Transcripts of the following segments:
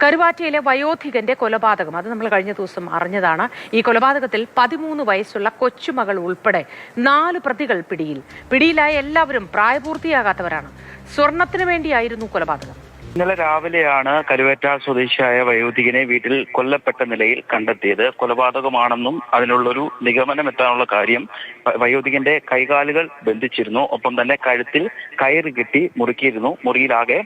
കരുവാറ്റയിലെ വയോധികന്റെ കൊലപാതകം അത് നമ്മൾ കഴിഞ്ഞ ദിവസം അറിഞ്ഞതാണ്. ഈ കൊലപാതകത്തിൽ 13 വയസ്സുള്ള കൊച്ചുമകൾ ഉൾപ്പെടെ 4 പ്രതികൾ പിടിയിലായ എല്ലാവരും പ്രായപൂർത്തിയാകാത്തവരാണ്. സ്വർണത്തിന് വേണ്ടിയായിരുന്നു കൊലപാതകം. ഇന്നലെ രാവിലെയാണ് കരുവേറ്റ സ്വദേശിയായ വയോധികനെ വീട്ടിൽ കൊല്ലപ്പെട്ട നിലയിൽ കണ്ടെത്തിയത്. കൊലപാതകമാണെന്നും അതിനുള്ളൊരു നിഗമനം എത്താനുള്ള കാര്യം വയോധികന്റെ കൈകാലുകൾ ബന്ധിച്ചിരുന്നു. ഒപ്പം തന്നെ കഴുത്തിൽ കയറ് കെട്ടി മുറുക്കിയിരുന്നു. മുറിയിലാകെ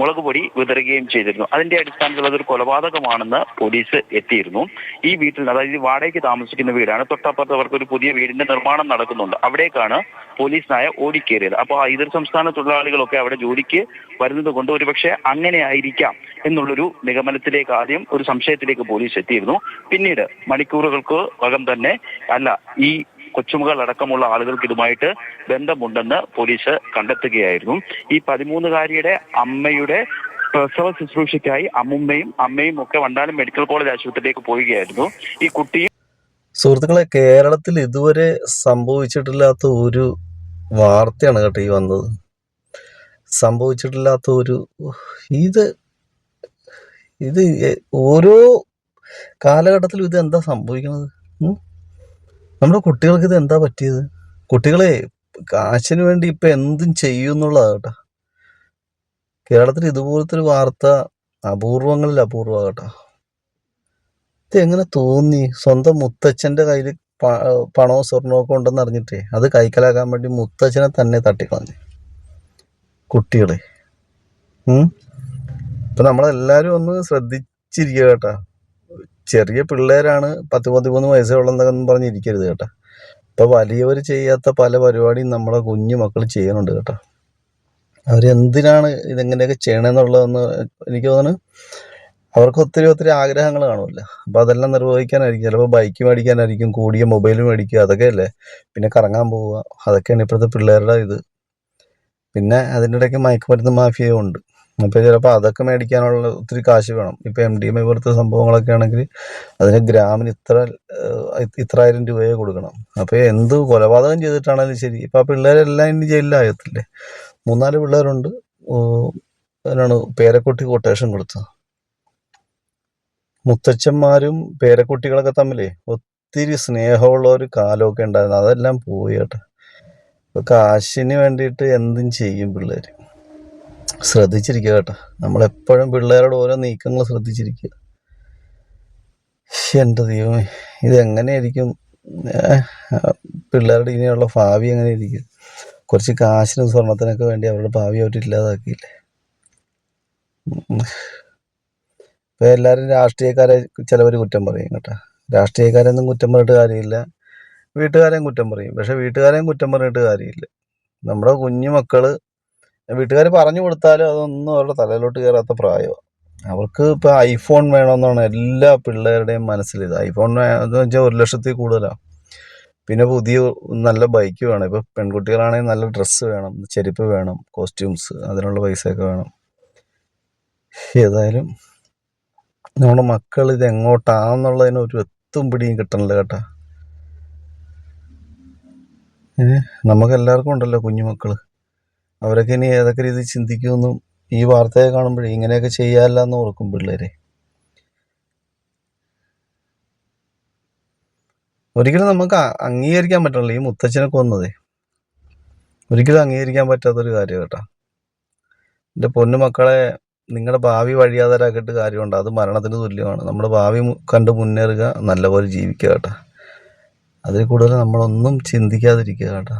മുളക് പൊടി വിതറുകയും ചെയ്തിരുന്നു. അതിന്റെ അടിസ്ഥാനത്തിൽ അതൊരു കൊലപാതകമാണെന്ന് പോലീസ് എത്തിയിരുന്നു. ഈ വീട്ടിൽ, അതായത് വാടകയ്ക്ക് താമസിക്കുന്ന വീടാണ്. തൊട്ടപ്പുറത്ത് അവർക്ക് ഒരു പുതിയ വീടിന്റെ നിർമ്മാണം നടക്കുന്നുണ്ട്. അവിടേക്കാണ് പോലീസ് നായ ഓടിക്കേറിയത്. അപ്പോൾ ആ ഇതര സംസ്ഥാന തൊഴിലാളികളൊക്കെ അവിടെ ജോലിക്ക് വരുന്നത് കൊണ്ട് ഒരുപക്ഷെ അങ്ങനെ ആയിരിക്കാം എന്നുള്ളൊരു നിഗമനത്തിലേക്ക്, ആദ്യം ഒരു സംശയത്തിലേക്ക് പോലീസ് എത്തിയിരുന്നു. പിന്നീട് മണിക്കൂറുകൾക്ക് അകം തന്നെ ഈ കൊച്ചുമകൾ അടക്കമുള്ള ആളുകൾക്ക് ഇതുമായിട്ട് ബന്ധമുണ്ടെന്ന് പോലീസ് കണ്ടെത്തുകയായിരുന്നു. ഈ 13-കാരിയുടെ അമ്മയുടെ പ്രസവ ശുശ്രൂഷയ്ക്കായി അമ്മയും ഒക്കെ വണ്ടാനം മെഡിക്കൽ കോളേജ് ആശുപത്രിയിലേക്ക് പോവുകയായിരുന്നു. ഈ കുട്ടിയും സുഹൃത്തുക്കളെ, കേരളത്തിൽ ഇതുവരെ സംഭവിച്ചിട്ടില്ലാത്ത ഒരു വാർത്തയാണ് കേട്ടോ ഈ വന്നത്. സംഭവിച്ചിട്ടില്ലാത്ത ഒരു ഇത് ഓരോ കാലഘട്ടത്തിലും ഇത് എന്താ സംഭവിക്കുന്നത്? നമ്മുടെ കുട്ടികൾക്ക് ഇത് എന്താ പറ്റിയത്? കുട്ടികളെ കാശിന് വേണ്ടി ഇപ്പൊ എന്തും ചെയ്യുന്നുള്ളതാ കേട്ടോ. കേരളത്തിൽ ഇതുപോലത്തെ ഒരു വാർത്ത അപൂർവങ്ങളിൽ അപൂർവം കേട്ടോ. ഇത് എങ്ങനെ തോന്നി? സ്വന്തം മുത്തച്ഛന്റെ കയ്യിൽ പണവും സ്വർണവും ഒക്കെ ഉണ്ടെന്ന് അറിഞ്ഞിട്ടേ അത് കൈക്കലാക്കാൻ വേണ്ടി മുത്തച്ഛനെ തന്നെ തട്ടിക്കളഞ്ഞു കുട്ടികളെ. ഇപ്പൊ നമ്മളെല്ലാരും ഒന്ന് ശ്രദ്ധിച്ചിരിക്കുക കേട്ടാ. ചെറിയ പിള്ളേരാണ്, 10-13 വയസ്സേ ഉള്ളതെന്നൊന്നും പറഞ്ഞിരിക്കരുത് കേട്ടോ. ഇപ്പൊ വലിയവർ ചെയ്യാത്ത പല പരിപാടിയും നമ്മളെ കുഞ്ഞു മക്കൾ ചെയ്യുന്നുണ്ട് കേട്ടോ. അവരെന്തിനാണ് ഇതെങ്ങനെയൊക്കെ ചെയ്യണമെന്നുള്ളതെന്ന് എനിക്ക് തോന്നുന്നു. അവർക്ക് ഒത്തിരി ആഗ്രഹങ്ങൾ കാണുമല്ലോ. അപ്പൊ അതെല്ലാം നിർവഹിക്കാനായിരിക്കും. ചിലപ്പോൾ ബൈക്ക് മേടിക്കാനായിരിക്കും, കൂടിയ മൊബൈൽ മേടിക്കുക, അതൊക്കെയല്ലേ. പിന്നെ കറങ്ങാൻ പോവുക, അതൊക്കെയാണ് ഇപ്പോഴത്തെ പിള്ളേരുടെ ഇത്. പിന്നെ അതിൻ്റെ ഇടയ്ക്ക് മയക്കുമരുന്ന് മാഫിയയും ഉണ്ട്. അപ്പോൾ ചിലപ്പോൾ അതൊക്കെ മേടിക്കാനുള്ള ഒത്തിരി കാശ് വേണം. ഇപ്പോൾ MDMA പോലത്തെ സംഭവങ്ങളൊക്കെ ആണെങ്കിൽ അതിന് ഗ്രാമിന് ഇത്ര 1000 രൂപയെ കൊടുക്കണം. അപ്പോൾ എന്ത് കൊലപാതകം ചെയ്തിട്ടാണെങ്കിലും ശരി. ഇപ്പം ആ പിള്ളേരെല്ലാം ഇനി ജയിലിലാകത്തില്ലേ? 3-4 പിള്ളേരുണ്ട്. അതിനാണ് പേരക്കുട്ടി കൊട്ടേഷൻ കൊടുത്തത്. മുത്തച്ഛന്മാരും പേരക്കുട്ടികളൊക്കെ തമ്മിലേ ഒത്തിരി സ്നേഹമുള്ള ഒരു കാലമൊക്കെ ഉണ്ടായിരുന്നു. അതെല്ലാം പോയി കേട്ടോ. ഇപ്പോൾ കാശിന് വേണ്ടിയിട്ട് എന്തും ചെയ്യും പിള്ളേർ. ശ്രദ്ധിച്ചിരിക്കുക കേട്ടോ. നമ്മളെപ്പോഴും പിള്ളേരോട് ഓരോ നീക്കങ്ങൾ ശ്രദ്ധിച്ചിരിക്കുക. എൻ്റെ ദൈവമേ, ഇതെങ്ങനെയായിരിക്കും പിള്ളേരുടെ ഇനിയുള്ള ഭാവി? എങ്ങനെയായിരിക്കും? കുറച്ച് കാശിനും സ്വർണത്തിനൊക്കെ വേണ്ടി അവരുടെ ഭാവി അവരില്ലാതാക്കിയില്ലേ? ഇപ്പൊ എല്ലാവരും രാഷ്ട്രീയക്കാരെ ചിലവർ കുറ്റം പറയും കേട്ടോ. രാഷ്ട്രീയക്കാരെയൊന്നും കുറ്റം പറഞ്ഞിട്ട് കാര്യമില്ല. വീട്ടുകാരെയും കുറ്റം പറയും. പക്ഷെ വീട്ടുകാരെയും കുറ്റം പറഞ്ഞിട്ട് കാര്യമില്ല. നമ്മുടെ കുഞ്ഞു മക്കള് വീട്ടുകാർ പറഞ്ഞു കൊടുത്താലും അതൊന്നും അവരുടെ തലയിലോട്ട് കയറാത്ത പ്രായമാണ്. അവർക്ക് ഇപ്പൊ ഐഫോൺ വേണമെന്നാണ് എല്ലാ പിള്ളേരുടെയും മനസ്സിലിത്. ഐഫോൺ എന്ന് വെച്ചാൽ 1 ലക്ഷത്തിൽ കൂടുതലാണ്. പിന്നെ പുതിയ നല്ല ബൈക്ക് വേണം. ഇപ്പൊ പെൺകുട്ടികളാണെങ്കിൽ നല്ല ഡ്രസ്സ് വേണം, ചെരുപ്പ് വേണം, കോസ്റ്റ്യൂംസ്, അതിനുള്ള പൈസയൊക്കെ വേണം. ഏതായാലും നമ്മുടെ മക്കൾ ഇത് എങ്ങോട്ടാന്നുള്ളതിന് ഒരു എത്തും പിടിയും കിട്ടണില്ല കേട്ടാ. നമുക്ക് എല്ലാവർക്കും ഉണ്ടല്ലോ കുഞ്ഞുമക്കള്. അവരൊക്കെ ഇനി ഏതൊക്കെ രീതിയിൽ ചിന്തിക്കുമെന്നും ഈ വാർത്തയെ കാണുമ്പോഴേ ഇങ്ങനെയൊക്കെ ചെയ്യാല്ലെന്ന് ഓർക്കും പിള്ളേരെ. ഒരിക്കലും നമുക്ക് അംഗീകരിക്കാൻ പറ്റണില്ല. ഈ മുത്തച്ഛനെ കൊന്നതേ ഒരിക്കലും അംഗീകരിക്കാൻ പറ്റാത്തൊരു കാര്യം കേട്ടോ. എൻ്റെ പൊന്നു മക്കളെ, നിങ്ങളുടെ ഭാവി വഴിയാതരാക്കിയിട്ട് കാര്യമുണ്ട്. അത് മരണത്തിന് തുല്യമാണ്. നമ്മുടെ ഭാവി കണ്ട് മുന്നേറുക, നല്ലപോലെ ജീവിക്കുക കേട്ടോ. അതിൽ കൂടുതൽ നമ്മളൊന്നും ചിന്തിക്കാതിരിക്കുക കേട്ടോ.